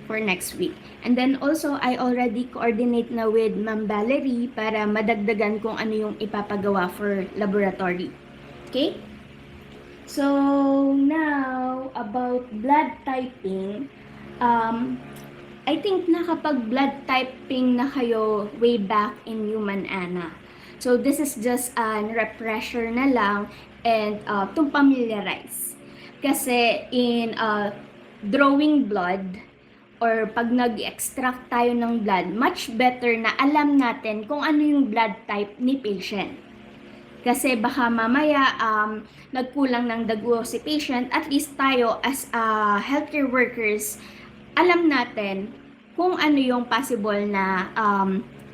for next week. And then also, I already coordinate na with Ma'am Valerie para madagdagan kung ano yung ipapagawa for laboratory. Okay? So, now, about blood typing, I think nakapag-blood typing na kayo way back in Human Ana. So, this is just an refresher na lang and to familiarize. Kasi in drawing blood, or pag nag-extract tayo ng blood, much better na alam natin kung ano yung blood type ni patient. Kasi baka mamaya nagkulang ng dugo si patient, at least tayo as healthcare workers, alam natin kung ano yung possible na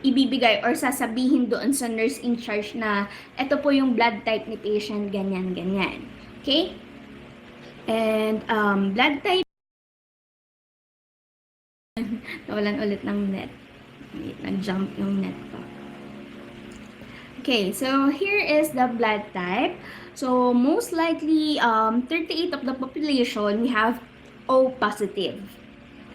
ibibigay or sasabihin doon sa nurse in charge na ito po yung blood type ni patient, ganyan, ganyan. Okay? And blood type, nawalan ulit ng net. Nag-jump yung net ko. Okay, so here is the blood type. So most likely 38 of the population, we have O positive.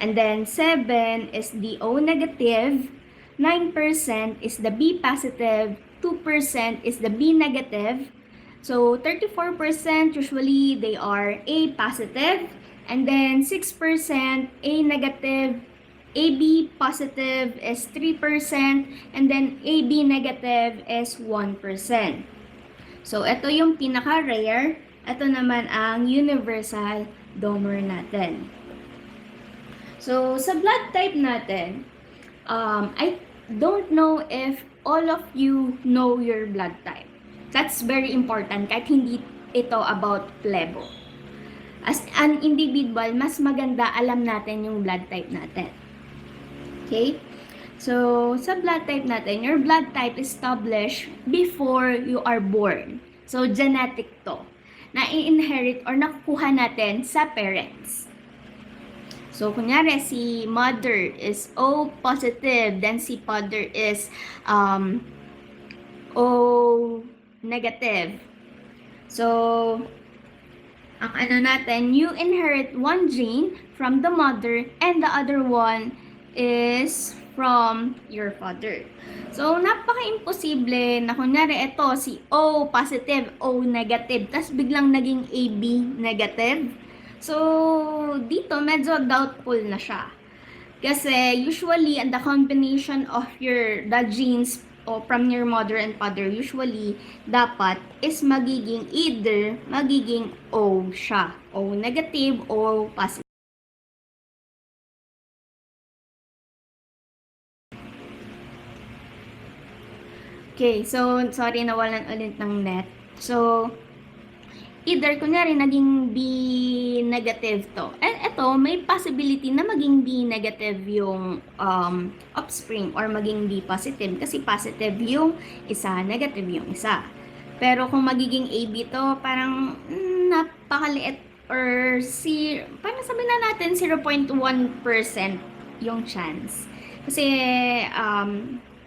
And then 7 is the O negative, 9% is the B positive, 2% is the B negative. So 34% usually they are A positive, and then 6% A negative, AB positive is 3%, and then AB negative is 1%. So, ito yung pinaka-rare. Ito naman ang universal donor natin. So, sa blood type natin, I don't know if all of you know your blood type. That's very important kahit hindi ito about plebo. As an individual, mas maganda alam natin yung blood type natin. Okay? So, sa blood type natin, your blood type is established before you are born. So, genetic to. Na-inherit or nakukuha natin sa parents. So, kunyari, si mother is O positive, then si father is O negative. So, ang ano natin, you inherit one gene from the mother and the other one is from your father. So, napaka-imposible na kunyari ito, si O positive, O negative, tas biglang naging AB negative. So, dito medyo doubtful na siya. Kasi usually, the combination of the genes from your mother and father, usually, dapat is magiging either, magiging O siya. O negative, O positive. Okay, so, sorry, nawalan ulit ng net. So, either, kunyari, naging B negative to. And ito, may possibility na maging B negative yung offspring or maging B positive. Kasi positive yung isa, negative yung isa. Pero kung magiging AB to, parang napakaliit or parang sabihin na natin 0.1% yung chance. Kasi,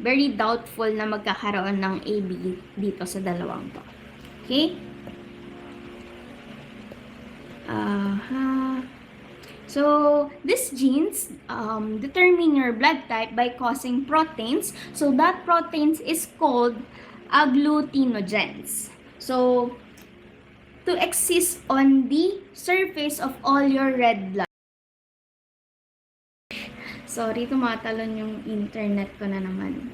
very doubtful na magkakaroon ng AB dito sa dalawang to. Okay? So, these genes determine your blood type by causing proteins. So, that proteins is called agglutinogens. So, to exist on the surface of all your red blood. Sorry, tumatalon yung internet ko na naman.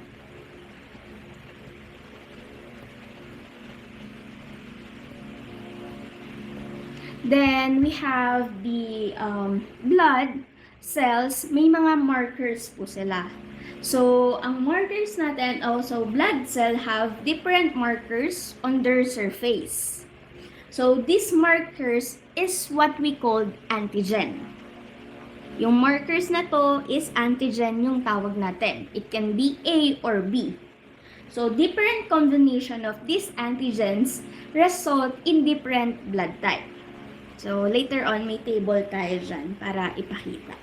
Then, we have the blood cells. May mga markers po sila. So, ang markers natin, also blood cell have different markers on their surface. So, these markers is what we call antigen. Yung markers na to is antigen yung tawag natin. It can be A or B. So, different combination of these antigens result in different blood type. So, later on, may table tayo dyan para ipakita.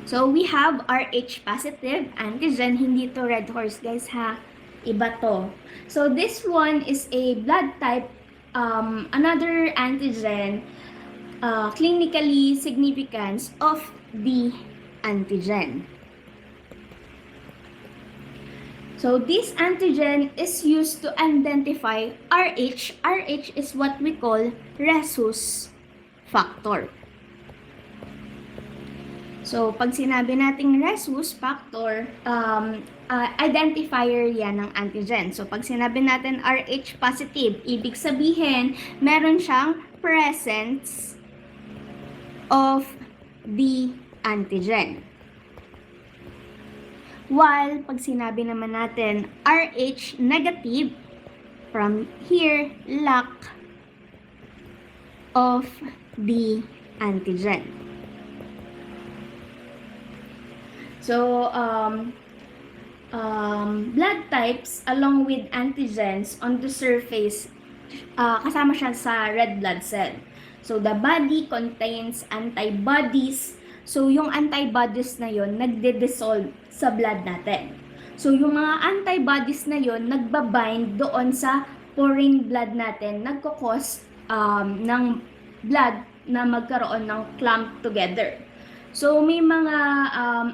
So, we have Rh positive antigen. Hindi to red horse, guys, ha? Iba to. So, this one is a blood type, another antigen clinically significance of the antigen. So this antigen is used to identify RH. RH is what we call rhesus factor. So pag sinabi nating rhesus factor, identifier yan ng antigen. So pag sinabi natin RH positive, ibig sabihin meron siyang presence of the antigen. While pag sinabi naman natin RH negative, from here, lack of the antigen. So, blood types along with antigens on the surface, kasama siya sa red blood cell. So, the body contains antibodies. So, yung antibodies na yon nagde-dissolve sa blood natin. So, yung mga antibodies na yon nagbabind doon sa foreign blood natin, nagkakos ng blood na magkaroon ng clump together. So, may mga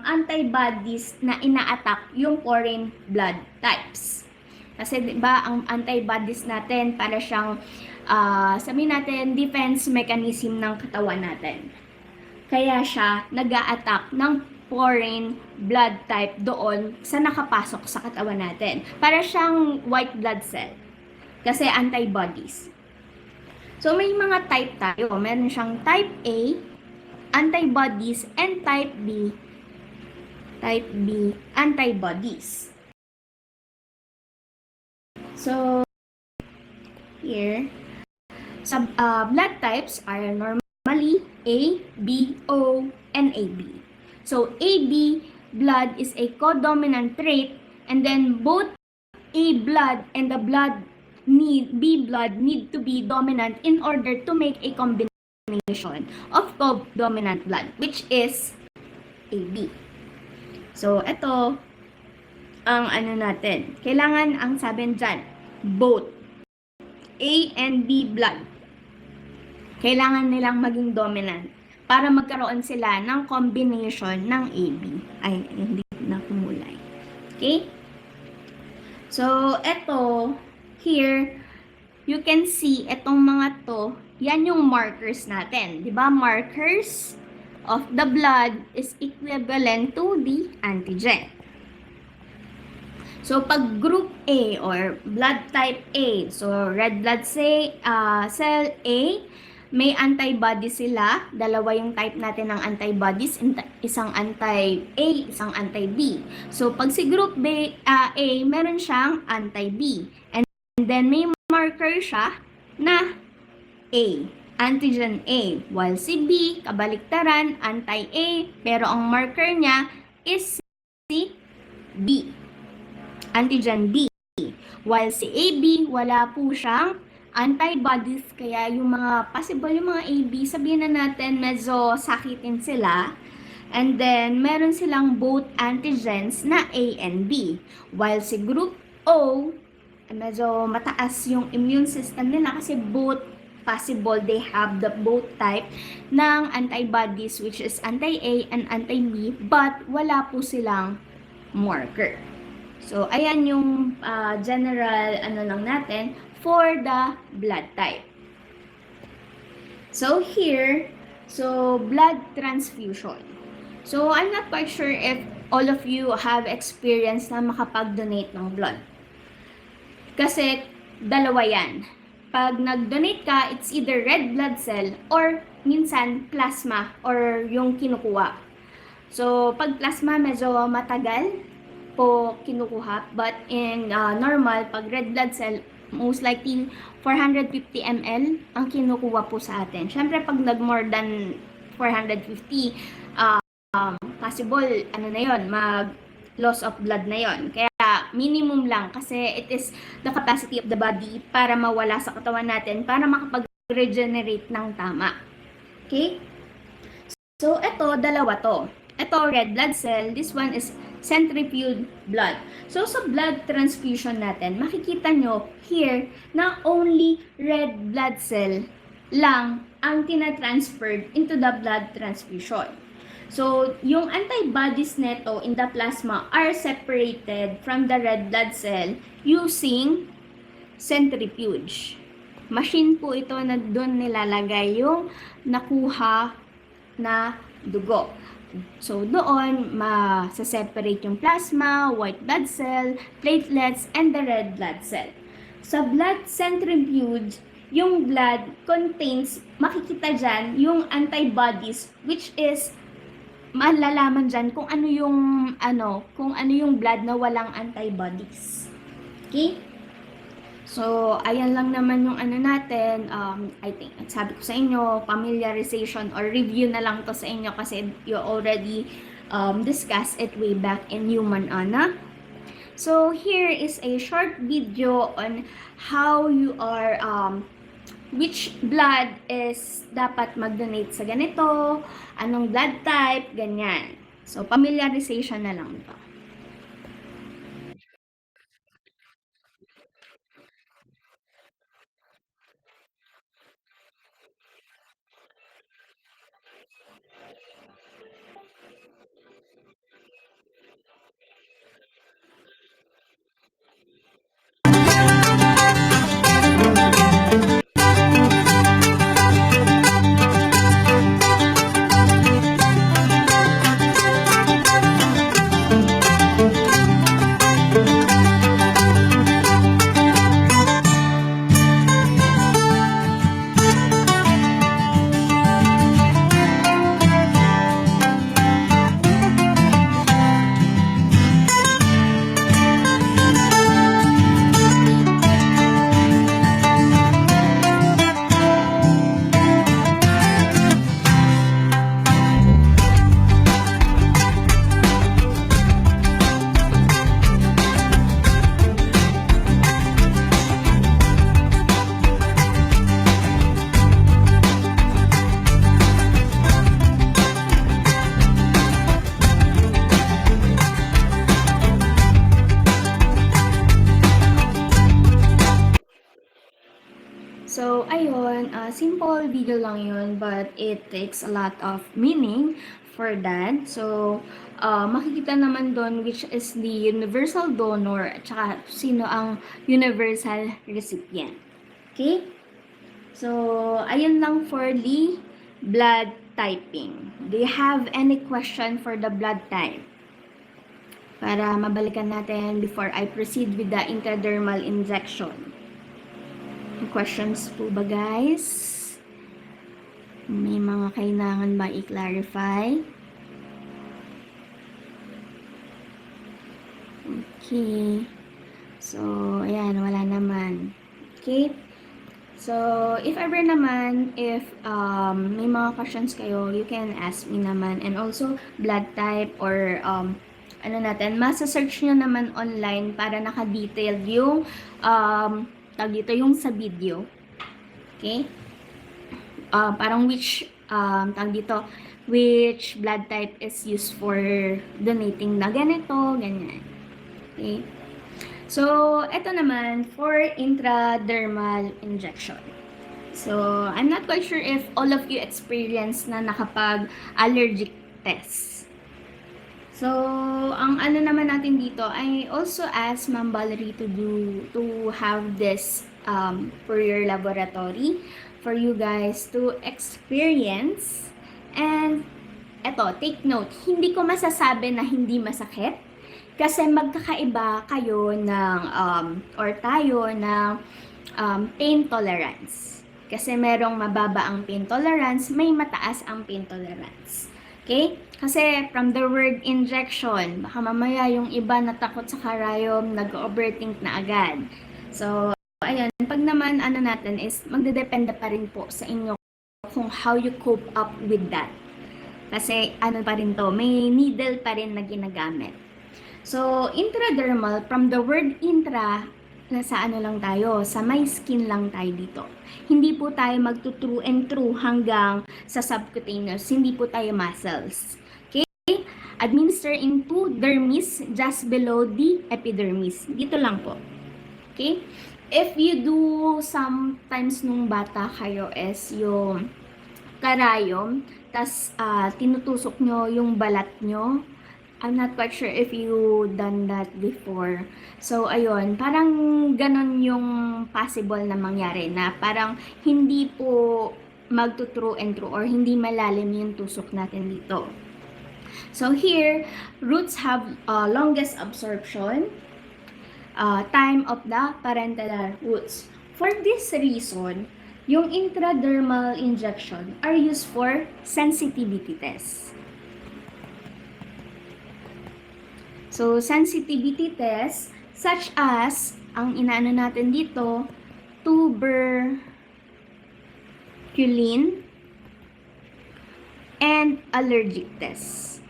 antibodies na ina-attack yung foreign blood types. Kasi diba, ang antibodies natin para siyang, sabihin natin, defense mechanism ng katawan natin. Kaya siya nag-a-attack ng foreign blood type doon sa nakapasok sa katawan natin. Para siyang white blood cell. Kasi antibodies. So, may mga type tayo. Meron siyang type A, antibodies, and type B, antibodies. So, here, some blood types are normally A, B, O, and AB. So, AB blood is a codominant trait, and then both A blood and the B blood need to be dominant in order to make a combination of codominant blood, which is AB. So, ito ang ano natin. Kailangan ang sabi dyan, both A and B blood. Kailangan nilang maging dominant para magkaroon sila ng combination ng AB. Ay, hindi na kumulay. Okay? So, ito, here, you can see, itong mga to, yan yung markers natin. Diba? Markers of the blood is equivalent to the antigen. So, pag group A or blood type A, so red blood cell A, may antibody sila. Dalawa yung type natin ng antibodies, isang anti-A, isang anti-B. So, pag si group A, meron siyang anti-B. And then, may marker siya na A, antigen A. While si B, kabaliktaran, anti-A, pero ang marker niya is si B, antigen B. While si AB, wala po siyang antibodies, kaya yung mga possible, yung mga AB, sabihin na natin medyo sakitin sila. And then, meron silang both antigens na A and B. While si group O, medyo mataas yung immune system nila kasi both possible, they have the both type ng antibodies, which is anti-A and anti-B, but wala po silang marker. So, ayan yung general ano lang natin for the blood type. So, here, so blood transfusion. So, I'm not quite sure if all of you have experience na makapag-donate ng blood. Kasi, dalawa yan. Pag nag-donate ka, it's either red blood cell or minsan plasma or yung kinukuha. So, pag plasma, medyo matagal po kinukuha. But in normal, pag red blood cell, most likely 450 ml ang kinukuha po sa atin. Siyempre, pag nag-more than 450, possible, ano na yon, mag-loss of blood na yon. Kaya, minimum lang kasi it is the capacity of the body para mawala sa katawan natin para makapag-regenerate ng tama. Okay? So, ito, dalawa to. Ito, red blood cell. This one is centrifuge blood. So, sa blood transfusion natin, makikita nyo here na only red blood cell lang ang tina-transferred into the blood transfusion. So, yung antibodies neto in the plasma are separated from the red blood cell using centrifuge. Machine po ito na doon nilalagay yung nakuha na dugo. So, doon ma-separate yung plasma, white blood cell, platelets, and the red blood cell. Sa blood centrifuge, yung blood contains, makikita dyan, yung antibodies, which is malalaman dyan kung ano yung blood na walang antibodies. Okay? So, ayan lang naman yung natin, I think, sabi ko sa inyo, familiarization or review na lang to sa inyo kasi you already discussed it way back in Human Ana. So, here is a short video on how you are, which blood is dapat mag-donate sa ganito, anong blood type, ganyan. So, familiarization na lang ito. So, ayun, simple video lang yun, but it takes a lot of meaning for that. So, makikita naman doon which is the universal donor at saka sino ang universal recipient. Okay? So, ayun lang for the blood typing. Do you have any question for the blood type? Para mabalikan natin before I proceed with the intradermal injection. Questions po ba, guys? May mga kailangan ba i-clarify? Okay. So, ayan, wala naman. Okay? So, if ever naman, if may mga questions kayo, you can ask me naman. And also, blood type or masa-search nyo naman online para naka-detailed yung tag dito yung sa video. Okay? Parang which which blood type is used for donating na ganito, ganyan. Okay? So, ito naman for intradermal injection. So, I'm not quite sure if all of you experience na nakapag-allergic test. So, ang naman natin dito, I also asked Ma'am Valerie to have this for your laboratory for you guys to experience. And eto, take note, hindi ko masasabi na hindi masakit kasi magkakaiba kayo ng or tayo ng pain tolerance. Kasi merong mababa ang pain tolerance, may mataas ang pain tolerance. Okay? Kasi from the word injection, baka mamaya yung iba natakot sa karayom, nag-overthink na agad. So, ayun, pag naman natin is magdedepende pa rin po sa inyo kung how you cope up with that. Kasi pa rin to, may needle pa rin na ginagamit. So, intradermal, from the word intra, nasa lang tayo, sa may skin lang tayo dito. Hindi po tayo magto-true and true hanggang sa subcutaneous, hindi po tayo muscles. Okay? Administer into dermis just below the epidermis. Dito lang po. Okay? If you do sometimes nung bata kayo is yung karayom, tas tinutusok nyo yung balat nyo. I'm not quite sure if you done that before. So, ayun, parang ganon yung possible na mangyari na parang hindi po magto-true and true or hindi malalim yung tusok natin dito. So, here, roots have longest absorption time of the parenteral roots. For this reason, yung intradermal injection are used for sensitivity test. So, sensitivity test such as, ang inaano natin dito, tuberculin and allergic test.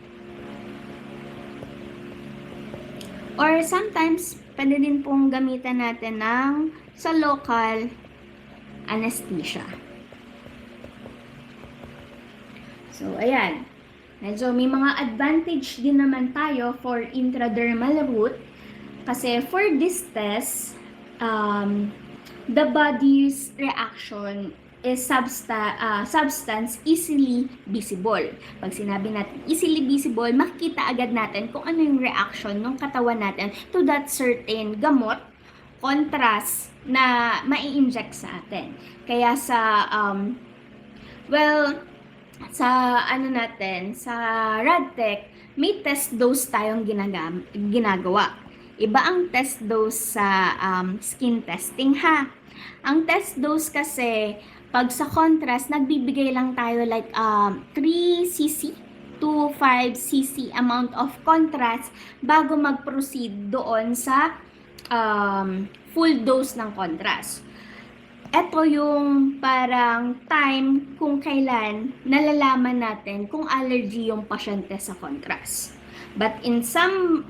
Or sometimes, pwede din pong gamitan natin ng sa local anesthesia. So, ayan. Medyo may mga advantage din naman tayo for intradermal route kasi for this test, the body's reaction is substance easily visible. Pag sinabi natin easily visible, makikita agad natin kung ano yung reaction ng katawan natin to that certain gamot, contrast na mai-inject sa atin. Kaya sa sa sa RadTech, may test dose tayong ginagawa. Iba ang test dose sa skin testing ha. Ang test dose kasi, pag sa contrast, nagbibigay lang tayo like 3 cc to 5 cc amount of contrast bago mag-proceed doon sa full dose ng contrast. Ito yung parang time kung kailan nalalaman natin kung allergy yung pasyente sa contrast. But in some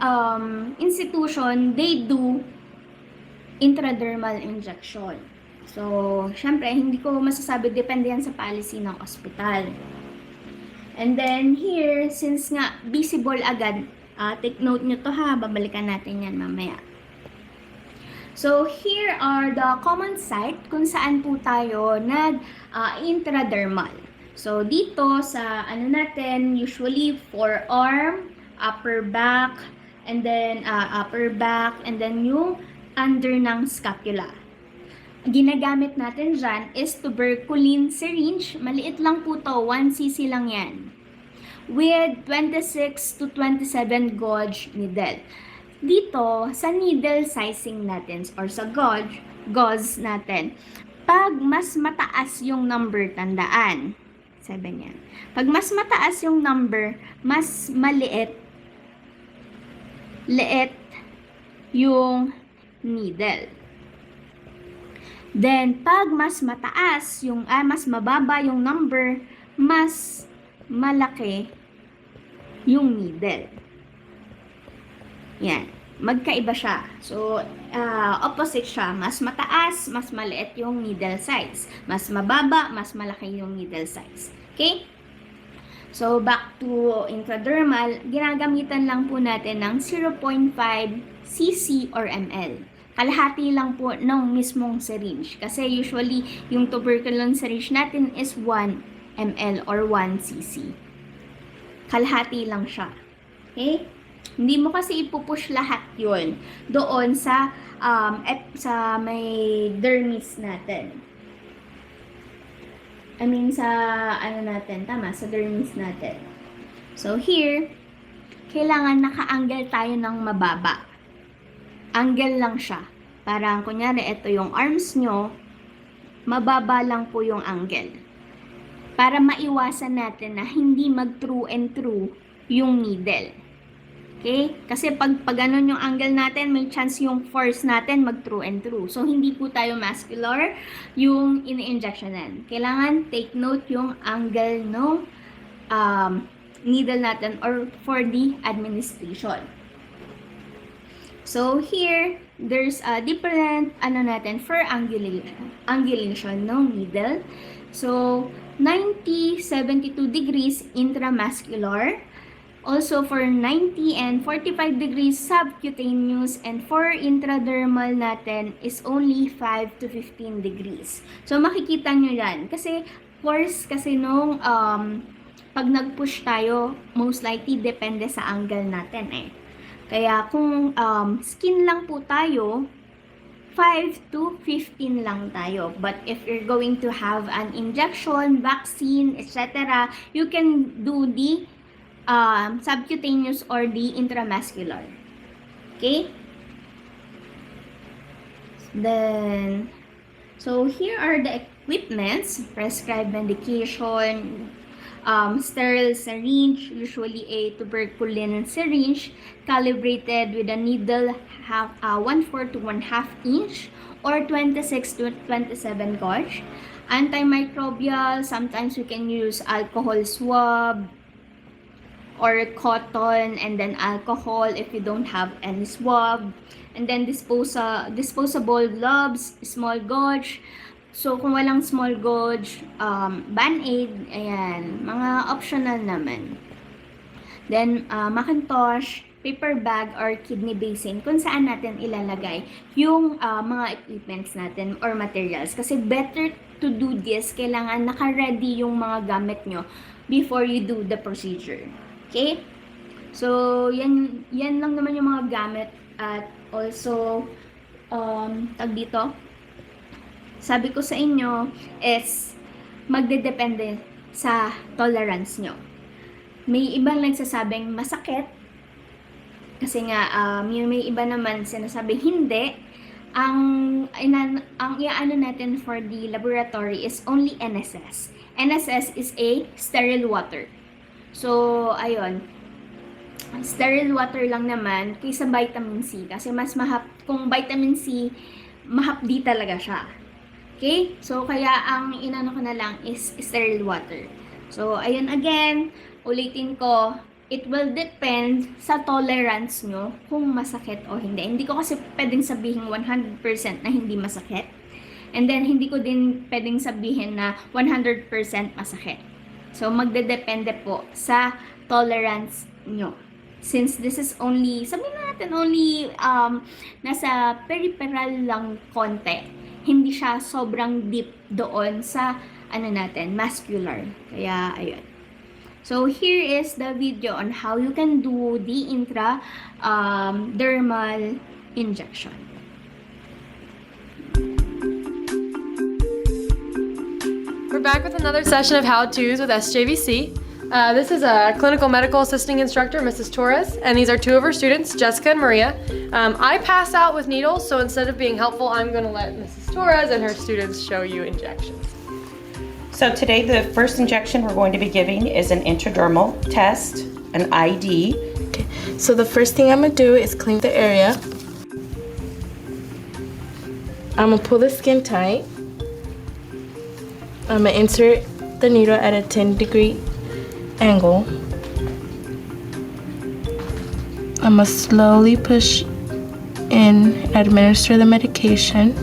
institution, they do intradermal injection. So, syempre, hindi ko masasabi, depende yan sa policy ng ospital. And then here, since nga visible agad, take note nyo to ha, babalikan natin yan mamaya. So, here are the common site kung saan po tayo intradermal. So, dito sa natin, usually forearm, upper back, and then yung under ng scapula. Ginagamit natin dyan is tuberculin syringe. Maliit lang po to, 1 cc lang yan. With 26 to 27 gauge needle. Dito, sa needle sizing natin or sa gauge natin, pag mas mataas yung number, tandaan, 7 yan. Pag mas mataas yung number, mas maliit yung needle. Then, pag mas mataas mas mababa yung number, mas malaki yung needle. Yan. Magkaiba siya. So, opposite siya. Mas mataas, mas maliit yung needle size. Mas mababa, mas malaki yung needle size. Okay? So, back to intradermal, ginagamitan lang po natin ng 0.5 cc or ml. Kalahati lang po ng mismong syringe. Kasi usually, yung tuberculin syringe natin is 1 ml or 1 cc. Kalahati lang siya. Okay? Hindi mo kasi ipupush lahat yun doon sa may dermis natin. Sa dermis natin. So here, kailangan naka-angle tayo ng mababa. Angle lang siya. Parang kunyari, ito yung arms nyo, mababa lang po yung angle. Para maiwasan natin na hindi mag-true and true yung needle. Okay? Kasi pag ganun yung angle natin, may chance yung force natin mag-true and true. So, hindi po tayo muscular yung ini-injectionan. Kailangan take note yung angle ng needle natin or for the administration. So, here, there's a different, for angulation ng needle. So, 90-72 degrees intramuscular. Also, for 90 and 45 degrees subcutaneous, and for intradermal natin is only 5 to 15 degrees. So, makikita nyo yan. Kasi, course, kasi pag nag-push tayo, most likely depende sa angle natin eh. Kaya kung skin lang po tayo, 5 to 15 lang tayo. But if you're going to have an injection, vaccine, etc., you can do the subcutaneous or the intramuscular. Okay? Then, so here are the equipments, prescribed medication, sterile syringe, usually a tuberculin syringe, calibrated with a needle 1/4 to 1/2 inch or 26 to 27 gauge. Antimicrobial, sometimes we can use alcohol swab or cotton and then alcohol if you don't have any swab. And then disposable gloves, small gauge. So, kung walang small gauge, Band-Aid, ayan, mga optional naman. Then, Macintosh, paper bag, or kidney basin, kung saan natin ilalagay yung mga equipments natin or materials. Kasi better to do this, kailangan naka-ready yung mga gamit nyo before you do the procedure. Okay? So, yan lang naman yung mga gamit. At also, tag dito, sabi ko sa inyo is magdedepende sa tolerance nyo. May ibang nagsasabing masakit kasi nga may iba naman sinasabing hindi. Ang iaano natin for the laboratory is only NSS. NSS is a sterile water. So, ayun. Sterile water lang naman kaysa vitamin C kasi mas kung vitamin C, mahapdi talaga siya. Okay? So, kaya ang inano ko na lang is sterile water. So, ayun again, ulitin ko, it will depend sa tolerance nyo kung masakit o hindi. Hindi ko kasi pwedeng sabihin 100% na hindi masakit. And then, hindi ko din pwedeng sabihin na 100% masakit. So, magdedepende po sa tolerance nyo. Since this is only, sabihin natin only nasa peripheral lang konti. Hindi siya sobrang deep doon sa muscular. Kaya, ayun. So, here is the video on how you can do the intradermal injection. We're back with another session of how-tos with SJVC. This is a clinical medical assisting instructor, Mrs. Torres, and these are two of her students, Jessica and Maria. I pass out with needles, so instead of being helpful, I'm going to let Mrs. Torres and her students show you injections. So today the first injection we're going to be giving is an intradermal test, an ID. Okay. So the first thing I'm going to do is clean the area. I'm going to pull the skin tight. I'm going to insert the needle at a 10-degree angle. I'm going to slowly push in, administer the medication.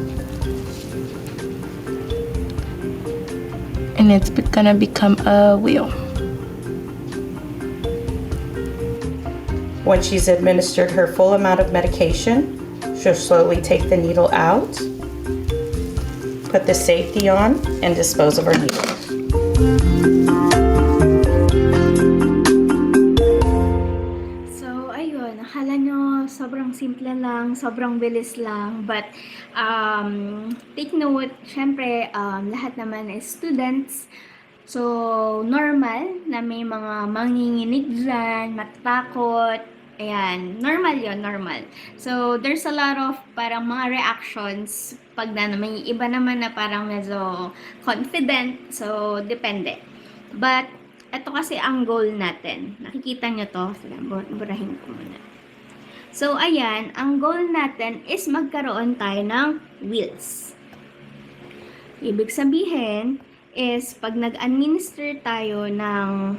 And it's gonna become a wheel. When she's administered her full amount of medication, she'll slowly take the needle out, put the safety on, and dispose of her needle. So, ayun, akala nyo sobrang simple lang, sobrang bilis lang, but take note, syempre, lahat naman is students. So, normal na may mga manginginig dyan, matatakot. Ayan, normal yon, normal. So, there's a lot of parang mga reactions pag may iba naman na parang medyo confident. So, depende. But, ito kasi ang goal natin. Nakikita nyo to? Sige, burahin ko muna. So, ayan, ang goal natin is magkaroon tayo ng wheels. Ibig sabihin is pag nag-administer tayo ng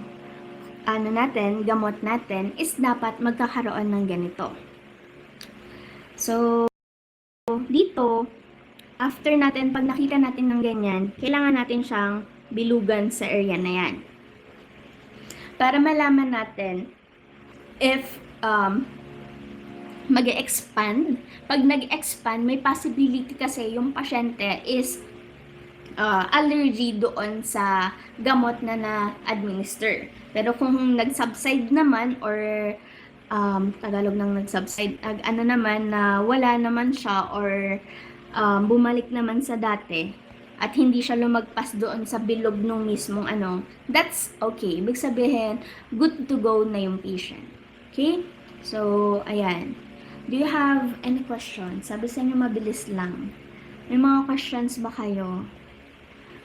gamot natin, is dapat magkakaroon ng ganito. So, dito, after natin, pag nakita natin ng ganyan, kailangan natin siyang bilugan sa area na yan. Para malaman natin if mag-expand. Pag nag-expand, may possibility kasi yung pasyente is allergy doon sa gamot na na-administer. Pero kung nag-subside naman or Tagalog ng nag-subside, ano naman na wala naman siya or bumalik naman sa dati at hindi siya lumagpas doon sa bilog nung mismong that's okay. Ibig sabihin, good to go na yung patient. Okay? So, ayan. Do you have any questions? Sabi sa inyo, mabilis lang. May mga questions ba kayo?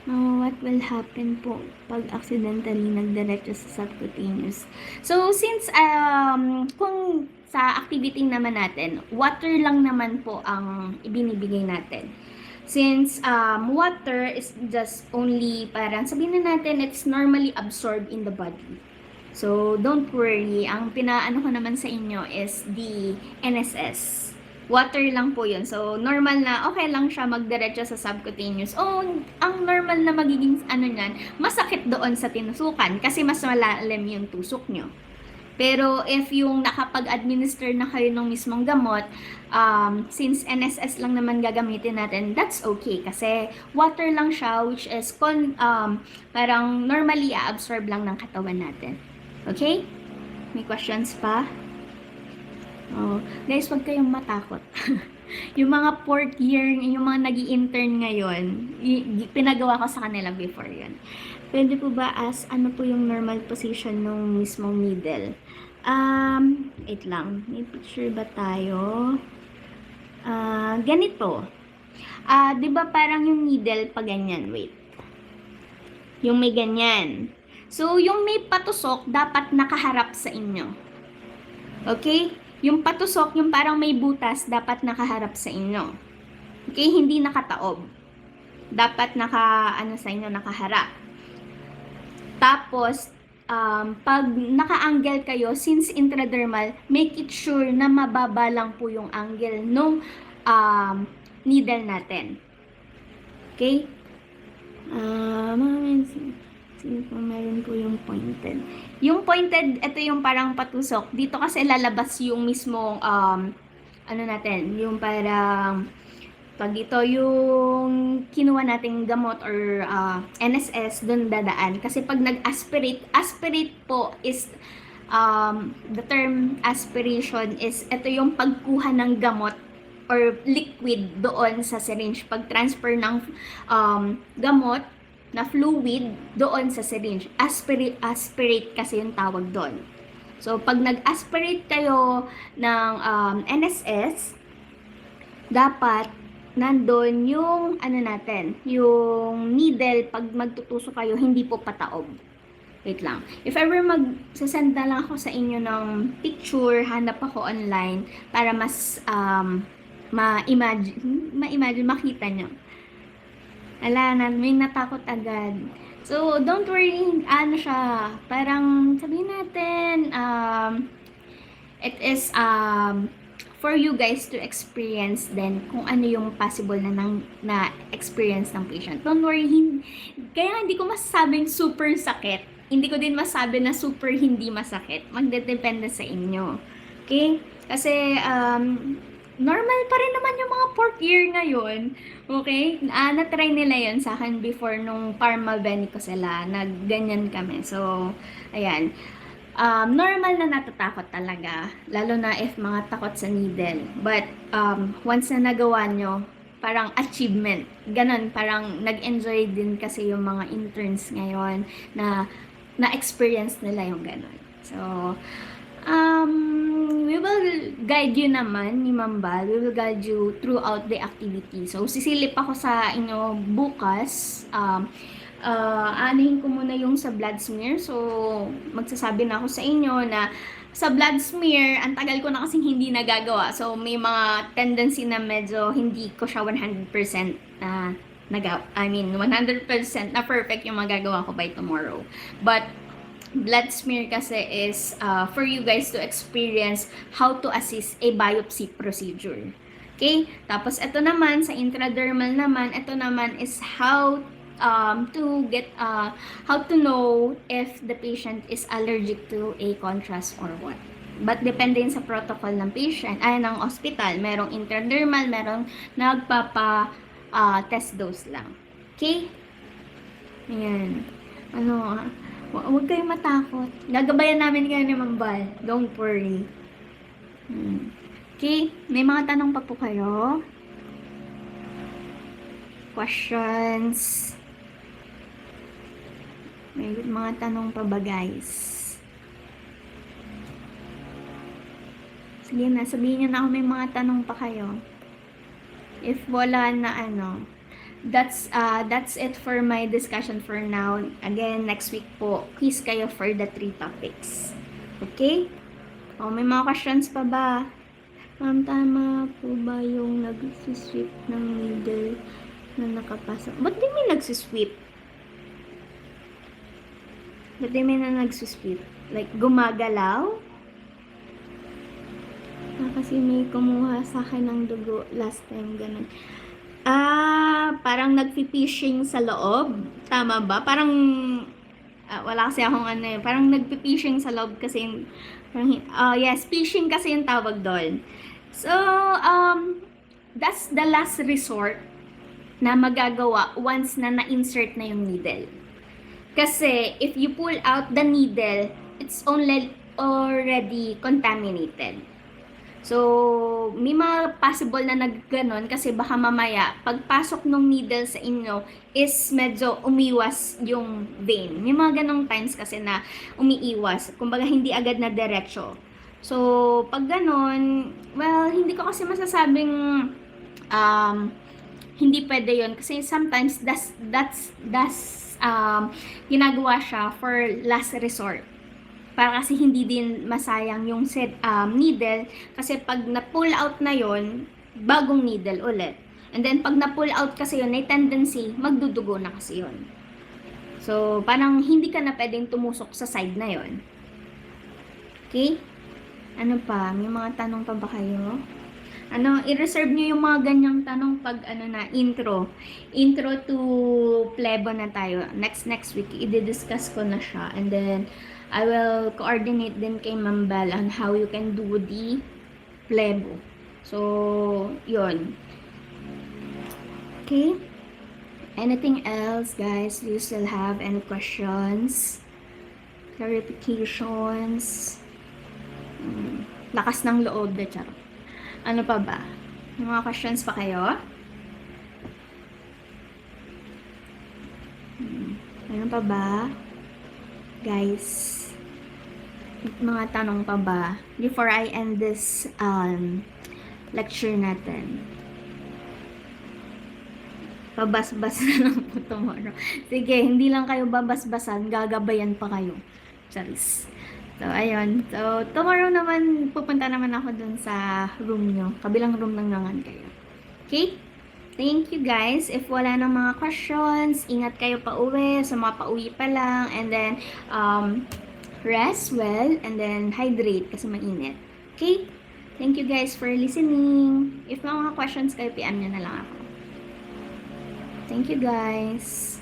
What will happen po pag accidentally nagdiretso sa subcutaneous? So, since kung sa activity naman natin, water lang naman po ang ibinibigay natin. Since water is just only parang sabihin na natin it's normally absorbed in the body. So, don't worry. Ang pinaano ko naman sa inyo is the NSS. Water lang po yun. So, normal na, okay lang siya magdiretso sa subcutaneous. Ang normal na magiging niyan, masakit doon sa tinusukan kasi mas malalim yung tusok nyo. Pero if yung nakapag-administer na kayo ng mismong gamot, since NSS lang naman gagamitin natin, that's okay. Kasi water lang siya, which is parang normally absorb lang ng katawan natin. Okay? May questions pa? Guys, wag kayong matakot. Yung mga fourth year, yung mga nag-i-intern ngayon, pinagawa ko sa kanila before yun. Pwede po ba ano po yung normal position ng mismong needle? Wait lang. May picture ba tayo? Ganito. Di ba parang yung needle pa ganyan? Wait. Yung may ganyan. So, yung may patusok, dapat nakaharap sa inyo. Okay? Yung patusok, yung parang may butas, dapat nakaharap sa inyo. Okay? Hindi nakataob. Dapat sa inyo, nakaharap. Tapos, pag naka-angle kayo, since intradermal, make it sure na mababa lang po yung angle nung needle natin. Okay? Sino po meron po yung pointed? Yung pointed, ito yung parang patusok. Dito kasi lalabas yung mismong, yung parang, pag ito yung kinuha nating gamot or NSS, dun dadaan. Kasi pag aspirate po is, the term aspiration is, ito yung pagkuha ng gamot or liquid doon sa syringe. Pag-transfer ng gamot, na fluid doon sa syringe. Aspirate kasi yung tawag doon. So, pag nag-aspirate kayo ng NSS, dapat nandun yung yung needle, pag magtutuso kayo, hindi po pataob. Wait lang. If ever magsasend na lang ako sa inyo ng picture, hanap ako online para mas ma-imagine, makita nyo. May natakot agad. So, don't worry, siya, parang sabihin natin, it is for you guys to experience din kung ano yung possible na experience ng patient. Don't worry, kaya hindi ko masasabing super sakit. Hindi ko din masabi na super hindi masakit. Magdedepende sa inyo. Okay? Kasi, normal pa rin naman yung mga 4th year ngayon. Okay? Na-try nila yun sa akin before nung Parma Benico sila. Nagganyan kami. So, ayan. Normal na natatakot talaga. Lalo na if mga takot sa needle. But, once na nagawa nyo, parang achievement. Ganon, parang nag-enjoy din kasi yung mga interns ngayon na na-experience nila yung ganon. So, we will guide you naman ni Ma'am Bal. We will guide you throughout the activity. So, sisilip ako sa inyo bukas. Aanahin ko muna yung sa blood smear. So, magsasabi na ako sa inyo na sa blood smear, ang tagal ko na kasing hindi nagagawa. So, may mga tendency na medyo hindi ko siya 100% 100% na perfect yung magagawa ko by tomorrow. But, blood smear kasi is for you guys to experience how to assist a biopsy procedure. Okay? Tapos, ito naman, sa intradermal naman, ito naman is how to know if the patient is allergic to a contrast or what. But depende yun sa protocol ng patient, ng hospital. Merong intradermal, merong nagpapa test dose lang. Okay? Ayan. Huwag kayong matakot. Gagabayan namin kayo ni Mambal. Don't worry. Okay, may mga tanong pa po kayo? Questions? May mga tanong pa ba, guys? Sige na, sabihin nyo na ako may mga tanong pa kayo. If wala na that's it for my discussion for now. Again, next week po, quiz kayo for the 3 topics. Okay? May mga questions pa ba? Ma'am, tama po ba yung nag-sweep ng needle na nakapasok? Ba't di may nagsisweep? Ba't di may na nagsisweep? Like, gumagalaw? Kasi may kumuha sa akin ng dugo last time, ganun. Parang nagpi-fishing sa loob. Tama ba? Parang, wala kasi akong parang nagpi-fishing sa loob kasi, yes, fishing kasi yung tawag doon. So, that's the last resort na magagawa once na na-insert na yung needle. Kasi, if you pull out the needle, it's already contaminated. So, may mga possible na nagganon kasi baka mamaya, pagpasok ng needle sa inyo is medyo umiwas yung vein. May mga ganong times kasi na umiiwas. Kumbaga, hindi agad na diretsyo. So, pag ganon, well, hindi ko kasi masasabing hindi pwede yon kasi sometimes that's ginagawa siya for last resort. Para kasi hindi din masayang yung needle kasi pag na-pull out na yon, bagong needle ulit. And then pag na-pull out kasi yon, may tendency magdudugo na kasi yon. So, parang hindi ka na pwedeng tumusok sa side na yon. Okay? Ano pa? May mga tanong pa ba kayo? I-reserve nyo yung mga ganyang tanong pag intro to plebo na tayo. Next week, i-discuss ko na siya. And then, I will coordinate din kay Mambal on how you can do the plebo. So, yun. Okay? Anything else, guys? Do you still have any questions? Clarifications? Lakas ng loob na charot. Ano pa ba? May mga questions pa kayo? Ano pa ba? Guys, mga tanong pa ba before I end this lecture natin? Babas-bas na lang po tomorrow. Sige, hindi lang kayo babas-basan, gagabayan pa kayo. Charis. So, ayun. So, tomorrow naman, pupunta naman ako dun sa room nyo. Kabilang room lang naman kayo. Okay? Thank you, guys. If wala nang mga questions, ingat kayo pa uwi. Sa mga pauwi pa lang. And then, rest well. And then, hydrate kasi mainit. Okay? Thank you, guys, for listening. If may mga questions kayo, PM nyo na lang ako. Thank you, guys.